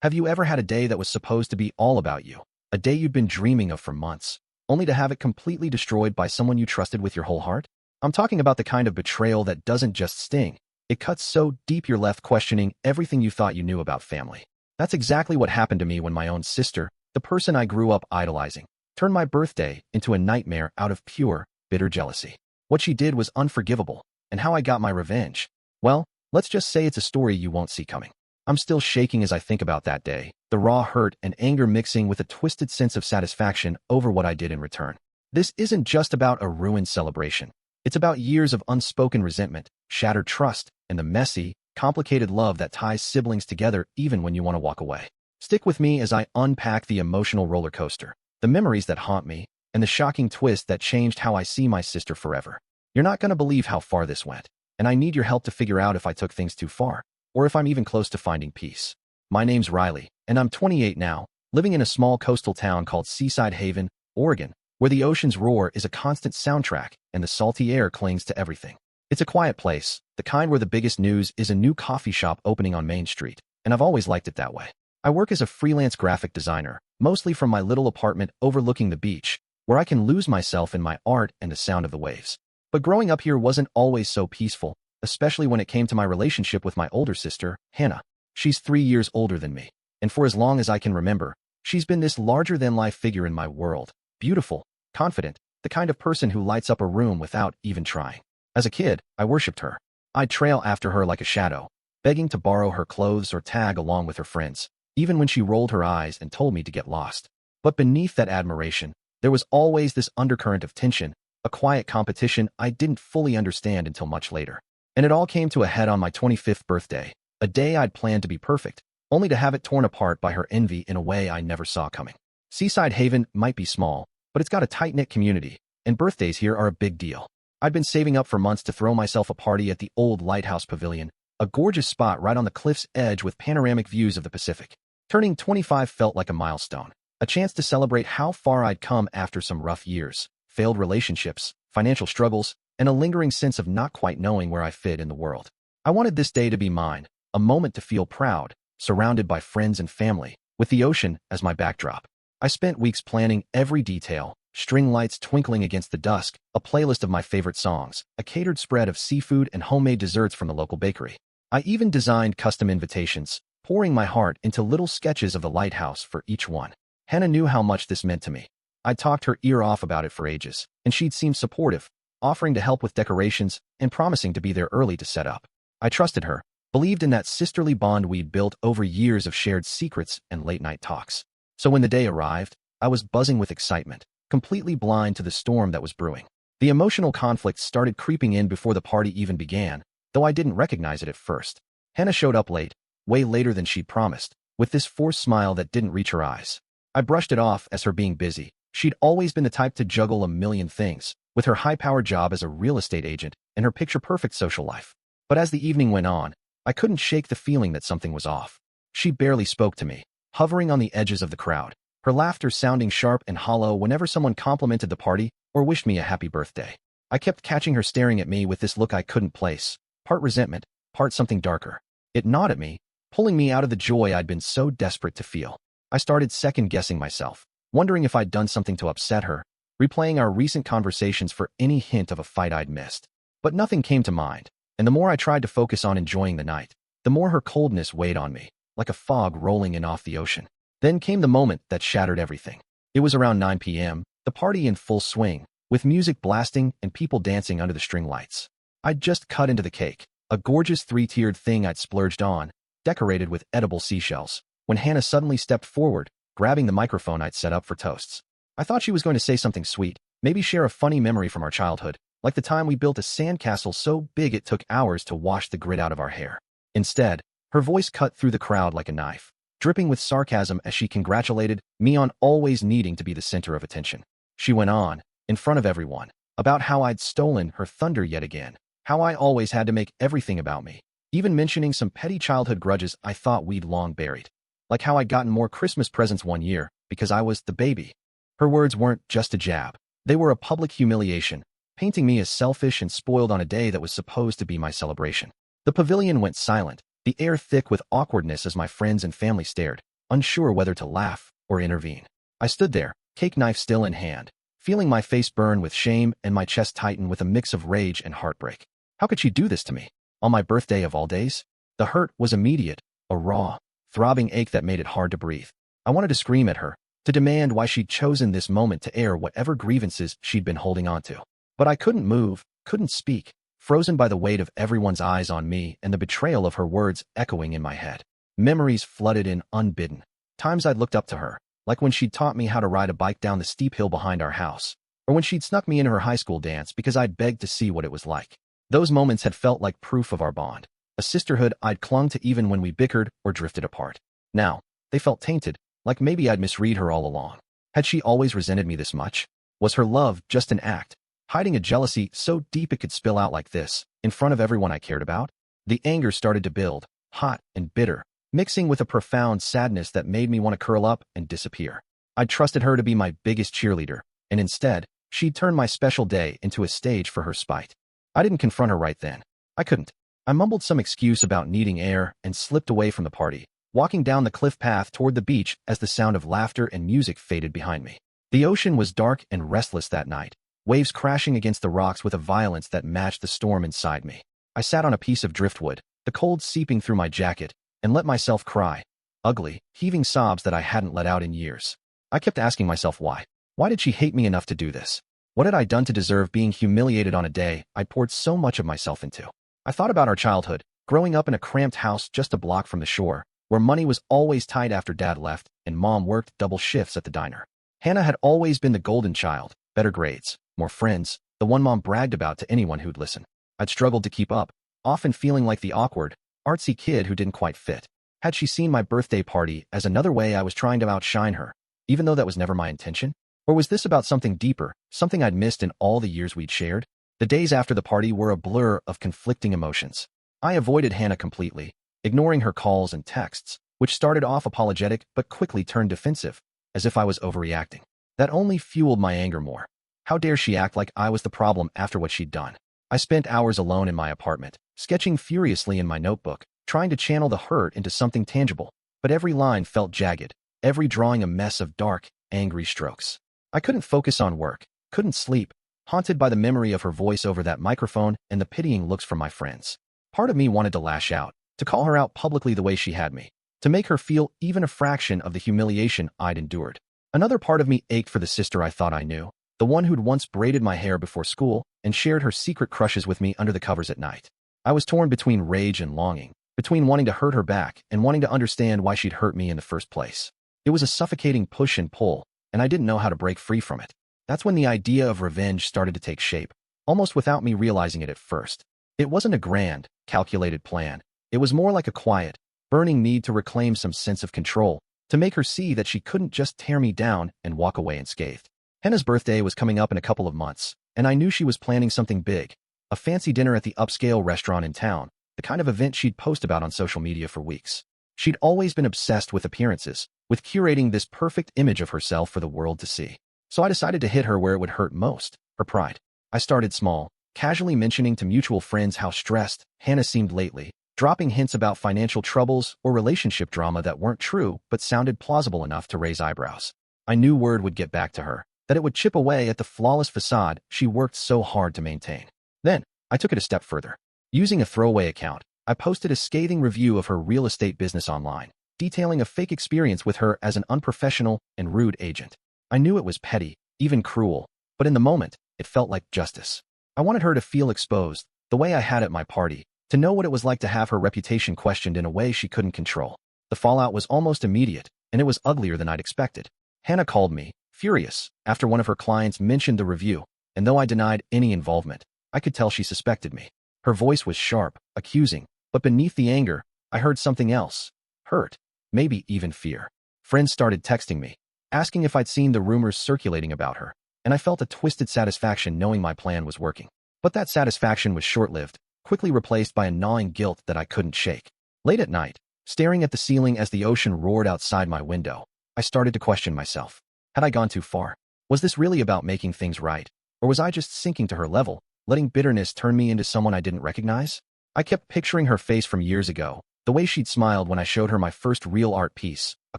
Have you ever had a day that was supposed to be all about you? A day you'd been dreaming of for months, only to have it completely destroyed by someone you trusted with your whole heart? I'm talking about the kind of betrayal that doesn't just sting. It cuts so deep you're left questioning everything you thought you knew about family. That's exactly what happened to me when my own sister, the person I grew up idolizing, turned my birthday into a nightmare out of pure, bitter jealousy. What she did was unforgivable, and how I got my revenge, well, let's just say it's a story you won't see coming. I'm still shaking as I think about that day, the raw hurt and anger mixing with a twisted sense of satisfaction over what I did in return. This isn't just about a ruined celebration. It's about years of unspoken resentment, shattered trust, and the messy, complicated love that ties siblings together even when you want to walk away. Stick with me as I unpack the emotional roller coaster, the memories that haunt me, and the shocking twist that changed how I see my sister forever. You're not going to believe how far this went, and I need your help to figure out if I took things too far, or if I'm even close to finding peace. My name's Riley, and I'm 28 now, living in a small coastal town called Seaside Haven, Oregon, where the ocean's roar is a constant soundtrack and the salty air clings to everything. It's a quiet place, the kind where the biggest news is a new coffee shop opening on Main Street, and I've always liked it that way. I work as a freelance graphic designer, mostly from my little apartment overlooking the beach, where I can lose myself in my art and the sound of the waves. But growing up here wasn't always so peaceful, especially when it came to my relationship with my older sister, Hannah. She's 3 years older than me, and for as long as I can remember, she's been this larger-than-life figure in my world, beautiful, confident, the kind of person who lights up a room without even trying. As a kid, I worshipped her. I'd trail after her like a shadow, begging to borrow her clothes or tag along with her friends, even when she rolled her eyes and told me to get lost. But beneath that admiration, there was always this undercurrent of tension, a quiet competition I didn't fully understand until much later. And it all came to a head on my 25th birthday, a day I'd planned to be perfect, only to have it torn apart by her envy in a way I never saw coming. Seaside Haven might be small, but it's got a tight-knit community, and birthdays here are a big deal. I'd been saving up for months to throw myself a party at the old Lighthouse Pavilion, a gorgeous spot right on the cliff's edge with panoramic views of the Pacific. Turning 25 felt like a milestone, a chance to celebrate how far I'd come after some rough years, failed relationships, financial struggles, and a lingering sense of not quite knowing where I fit in the world. I wanted this day to be mine, a moment to feel proud, surrounded by friends and family, with the ocean as my backdrop. I spent weeks planning every detail, string lights twinkling against the dusk, a playlist of my favorite songs, a catered spread of seafood and homemade desserts from the local bakery. I even designed custom invitations, pouring my heart into little sketches of the lighthouse for each one. Hannah knew how much this meant to me. I'd talked her ear off about it for ages, and she'd seemed supportive, offering to help with decorations and promising to be there early to set up. I trusted her, believed in that sisterly bond we'd built over years of shared secrets and late-night talks. So when the day arrived, I was buzzing with excitement, completely blind to the storm that was brewing. The emotional conflict started creeping in before the party even began, though I didn't recognize it at first. Hannah showed up late, way later than she'd promised, with this forced smile that didn't reach her eyes. I brushed it off as her being busy. She'd always been the type to juggle a million things, with her high-powered job as a real estate agent and her picture-perfect social life. But as the evening went on, I couldn't shake the feeling that something was off. She barely spoke to me, hovering on the edges of the crowd, her laughter sounding sharp and hollow whenever someone complimented the party or wished me a happy birthday. I kept catching her staring at me with this look I couldn't place, part resentment, part something darker. It gnawed at me, pulling me out of the joy I'd been so desperate to feel. I started second-guessing myself, wondering if I'd done something to upset her, replaying our recent conversations for any hint of a fight I'd missed. But nothing came to mind, and the more I tried to focus on enjoying the night, the more her coldness weighed on me, like a fog rolling in off the ocean. Then came the moment that shattered everything. It was around 9 p.m., the party in full swing, with music blasting and people dancing under the string lights. I'd just cut into the cake, a gorgeous three-tiered thing I'd splurged on, decorated with edible seashells, when Hannah suddenly stepped forward, grabbing the microphone I'd set up for toasts. I thought she was going to say something sweet, maybe share a funny memory from our childhood, like the time we built a sandcastle so big it took hours to wash the grit out of our hair. Instead, her voice cut through the crowd like a knife, dripping with sarcasm as she congratulated me on always needing to be the center of attention. She went on, in front of everyone, about how I'd stolen her thunder yet again, how I always had to make everything about me, even mentioning some petty childhood grudges I thought we'd long buried, like how I'd gotten more Christmas presents one year because I was the baby. Her words weren't just a jab. They were a public humiliation, painting me as selfish and spoiled on a day that was supposed to be my celebration. The pavilion went silent, the air thick with awkwardness as my friends and family stared, unsure whether to laugh or intervene. I stood there, cake knife still in hand, feeling my face burn with shame and my chest tighten with a mix of rage and heartbreak. How could she do this to me? On my birthday of all days? The hurt was immediate, a raw, throbbing ache that made it hard to breathe. I wanted to scream at her, to demand why she'd chosen this moment to air whatever grievances she'd been holding on to. But I couldn't move, couldn't speak, frozen by the weight of everyone's eyes on me and the betrayal of her words echoing in my head. Memories flooded in unbidden. Times I'd looked up to her, like when she'd taught me how to ride a bike down the steep hill behind our house, or when she'd snuck me into her high school dance because I'd begged to see what it was like. Those moments had felt like proof of our bond, a sisterhood I'd clung to even when we bickered or drifted apart. Now, they felt tainted, like maybe I'd misread her all along. Had she always resented me this much? Was her love just an act, hiding a jealousy so deep it could spill out like this, in front of everyone I cared about? The anger started to build, hot and bitter, mixing with a profound sadness that made me want to curl up and disappear. I'd trusted her to be my biggest cheerleader, and instead, she'd turned my special day into a stage for her spite. I didn't confront her right then. I couldn't. I mumbled some excuse about needing air and slipped away from the party, walking down the cliff path toward the beach as the sound of laughter and music faded behind me. The ocean was dark and restless that night, waves crashing against the rocks with a violence that matched the storm inside me. I sat on a piece of driftwood, the cold seeping through my jacket, and let myself cry, ugly, heaving sobs that I hadn't let out in years. I kept asking myself why. Why did she hate me enough to do this? What had I done to deserve being humiliated on a day I'd poured so much of myself into? I thought about our childhood, growing up in a cramped house just a block from the shore, where money was always tight after Dad left and Mom worked double shifts at the diner. Hannah had always been the golden child, better grades, more friends, the one Mom bragged about to anyone who'd listen. I'd struggled to keep up, often feeling like the awkward, artsy kid who didn't quite fit. Had she seen my birthday party as another way I was trying to outshine her, even though that was never my intention? Or was this about something deeper, something I'd missed in all the years we'd shared? The days after the party were a blur of conflicting emotions. I avoided Hannah completely, ignoring her calls and texts, which started off apologetic but quickly turned defensive, as if I was overreacting. That only fueled my anger more. How dare she act like I was the problem after what she'd done? I spent hours alone in my apartment, sketching furiously in my notebook, trying to channel the hurt into something tangible, but every line felt jagged, every drawing a mess of dark, angry strokes. I couldn't focus on work, couldn't sleep, haunted by the memory of her voice over that microphone and the pitying looks from my friends. Part of me wanted to lash out, to call her out publicly the way she had me, to make her feel even a fraction of the humiliation I'd endured. Another part of me ached for the sister I thought I knew, the one who'd once braided my hair before school and shared her secret crushes with me under the covers at night. I was torn between rage and longing, between wanting to hurt her back and wanting to understand why she'd hurt me in the first place. It was a suffocating push and pull, and I didn't know how to break free from it. That's when the idea of revenge started to take shape, almost without me realizing it at first. It wasn't a grand, calculated plan. It was more like a quiet, burning need to reclaim some sense of control, to make her see that she couldn't just tear me down and walk away unscathed. Hannah's birthday was coming up in a couple of months, and I knew she was planning something big, a fancy dinner at the upscale restaurant in town, the kind of event she'd post about on social media for weeks. She'd always been obsessed with appearances, with curating this perfect image of herself for the world to see. So I decided to hit her where it would hurt most, her pride. I started small, casually mentioning to mutual friends how stressed Hannah seemed lately, dropping hints about financial troubles or relationship drama that weren't true but sounded plausible enough to raise eyebrows. I knew word would get back to her, that it would chip away at the flawless facade she worked so hard to maintain. Then, I took it a step further. Using a throwaway account, I posted a scathing review of her real estate business online, detailing a fake experience with her as an unprofessional and rude agent. I knew it was petty, even cruel, but in the moment, it felt like justice. I wanted her to feel exposed, the way I had at my party, to know what it was like to have her reputation questioned in a way she couldn't control. The fallout was almost immediate, and it was uglier than I'd expected. Hannah called me, furious, after one of her clients mentioned the review, and though I denied any involvement, I could tell she suspected me. Her voice was sharp, accusing, but beneath the anger, I heard something else. Hurt, maybe even fear. Friends started texting me, asking if I'd seen the rumors circulating about her, and I felt a twisted satisfaction knowing my plan was working. But that satisfaction was short-lived, quickly replaced by a gnawing guilt that I couldn't shake. Late at night, staring at the ceiling as the ocean roared outside my window, I started to question myself. Had I gone too far? Was this really about making things right? Or was I just sinking to her level, letting bitterness turn me into someone I didn't recognize? I kept picturing her face from years ago, the The way she'd smiled when I showed her my first real art piece, a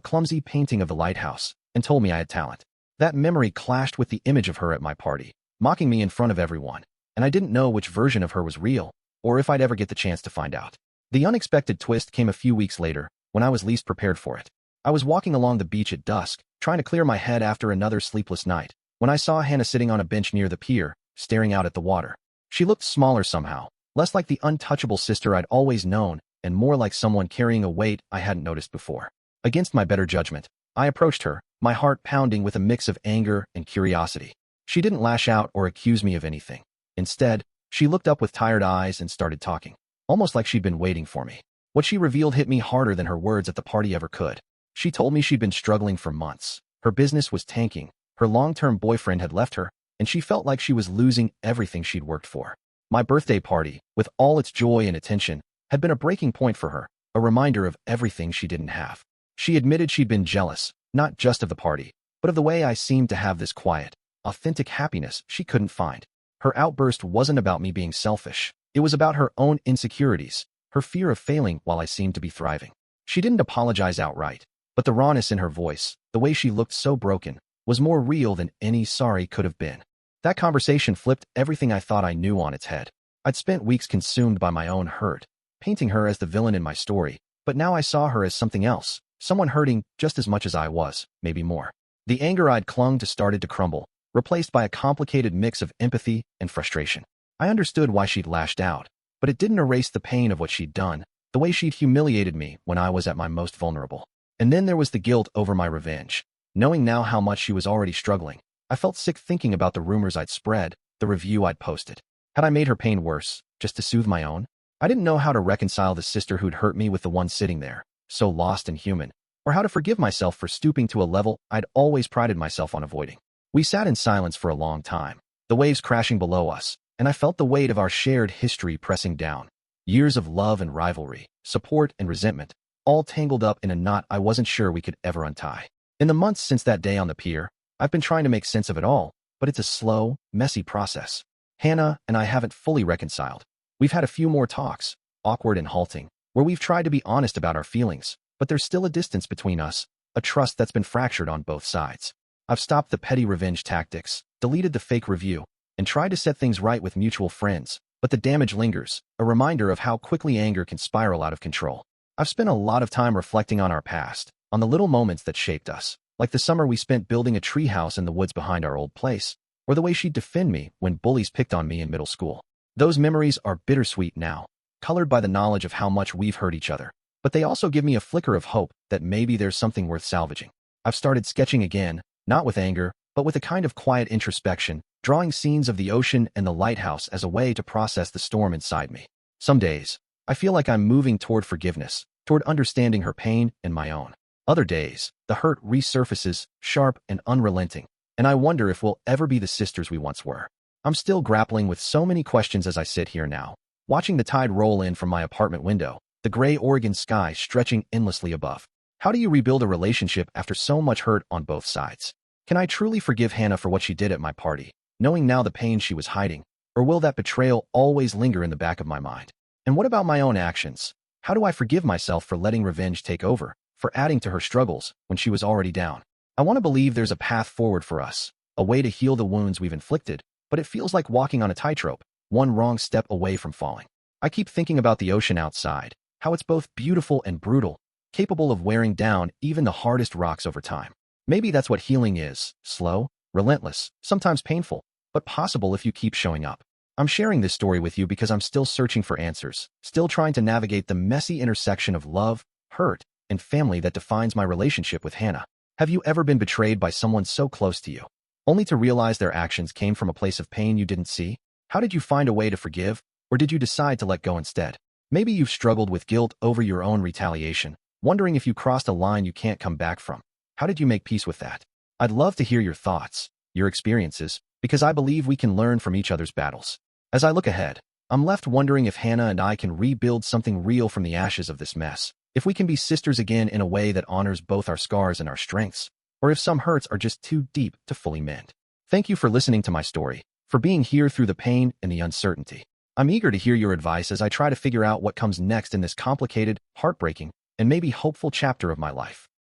clumsy painting of the lighthouse, and told me I had talent. That memory clashed with the image of her at my party, mocking me in front of everyone, and I didn't know which version of her was real, or if I'd ever get the chance to find out. The unexpected twist came a few weeks later, when I was least prepared for it. I was walking along the beach at dusk, trying to clear my head after another sleepless night, when I saw Hannah sitting on a bench near the pier, staring out at the water. She looked smaller somehow, less like the untouchable sister I'd always known, and more like someone carrying a weight I hadn't noticed before. Against my better judgment, I approached her, my heart pounding with a mix of anger and curiosity. She didn't lash out or accuse me of anything. Instead, she looked up with tired eyes and started talking, almost like she'd been waiting for me. What she revealed hit me harder than her words at the party ever could. She told me she'd been struggling for months. Her business was tanking, her long-term boyfriend had left her, and she felt like she was losing everything she'd worked for. My birthday party, with all its joy and attention, had been a breaking point for her, a reminder of everything she didn't have. She admitted she'd been jealous, not just of the party, but of the way I seemed to have this quiet, authentic happiness she couldn't find. Her outburst wasn't about me being selfish. It was about her own insecurities, her fear of failing while I seemed to be thriving. She didn't apologize outright, but the rawness in her voice, the way she looked so broken, was more real than any sorry could have been. That conversation flipped everything I thought I knew on its head. I'd spent weeks consumed by my own hurt, painting her as the villain in my story, but now I saw her as something else, someone hurting just as much as I was, maybe more. The anger I'd clung to started to crumble, replaced by a complicated mix of empathy and frustration. I understood why she'd lashed out, but it didn't erase the pain of what she'd done, the way she'd humiliated me when I was at my most vulnerable. And then there was the guilt over my revenge. Knowing now how much she was already struggling, I felt sick thinking about the rumors I'd spread, the review I'd posted. Had I made her pain worse, just to soothe my own? I didn't know how to reconcile the sister who'd hurt me with the one sitting there, so lost and human, or how to forgive myself for stooping to a level I'd always prided myself on avoiding. We sat in silence for a long time, the waves crashing below us, and I felt the weight of our shared history pressing down. Years of love and rivalry, support and resentment, all tangled up in a knot I wasn't sure we could ever untie. In the months since that day on the pier, I've been trying to make sense of it all, but it's a slow, messy process. Hannah and I haven't fully reconciled. We've had a few more talks, awkward and halting, where we've tried to be honest about our feelings, but there's still a distance between us, a trust that's been fractured on both sides. I've stopped the petty revenge tactics, deleted the fake review, and tried to set things right with mutual friends, but the damage lingers, a reminder of how quickly anger can spiral out of control. I've spent a lot of time reflecting on our past, on the little moments that shaped us, like the summer we spent building a treehouse in the woods behind our old place, or the way she'd defend me when bullies picked on me in middle school. Those memories are bittersweet now, colored by the knowledge of how much we've hurt each other, but they also give me a flicker of hope that maybe there's something worth salvaging. I've started sketching again, not with anger, but with a kind of quiet introspection, drawing scenes of the ocean and the lighthouse as a way to process the storm inside me. Some days, I feel like I'm moving toward forgiveness, toward understanding her pain and my own. Other days, the hurt resurfaces, sharp and unrelenting, and I wonder if we'll ever be the sisters we once were. I'm still grappling with so many questions as I sit here now, watching the tide roll in from my apartment window, the gray Oregon sky stretching endlessly above. How do you rebuild a relationship after so much hurt on both sides? Can I truly forgive Hannah for what she did at my party, knowing now the pain she was hiding, or will that betrayal always linger in the back of my mind? And what about my own actions? How do I forgive myself for letting revenge take over, for adding to her struggles when she was already down? I want to believe there's a path forward for us, a way to heal the wounds we've inflicted, but it feels like walking on a tightrope, one wrong step away from falling. I keep thinking about the ocean outside, how it's both beautiful and brutal, capable of wearing down even the hardest rocks over time. Maybe that's what healing is, slow, relentless, sometimes painful, but possible if you keep showing up. I'm sharing this story with you because I'm still searching for answers, still trying to navigate the messy intersection of love, hurt, and family that defines my relationship with Hannah. Have you ever been betrayed by someone so close to you, only to realize their actions came from a place of pain you didn't see? How did you find a way to forgive, or did you decide to let go instead? Maybe you've struggled with guilt over your own retaliation, wondering if you crossed a line you can't come back from. How did you make peace with that? I'd love to hear your thoughts, your experiences, because I believe we can learn from each other's battles. As I look ahead, I'm left wondering if Hannah and I can rebuild something real from the ashes of this mess, if we can be sisters again in a way that honors both our scars and our strengths, or if some hurts are just too deep to fully mend. Thank you for listening to my story, for being here through the pain and the uncertainty. I'm eager to hear your advice as I try to figure out what comes next in this complicated, heartbreaking, and maybe hopeful chapter of my life.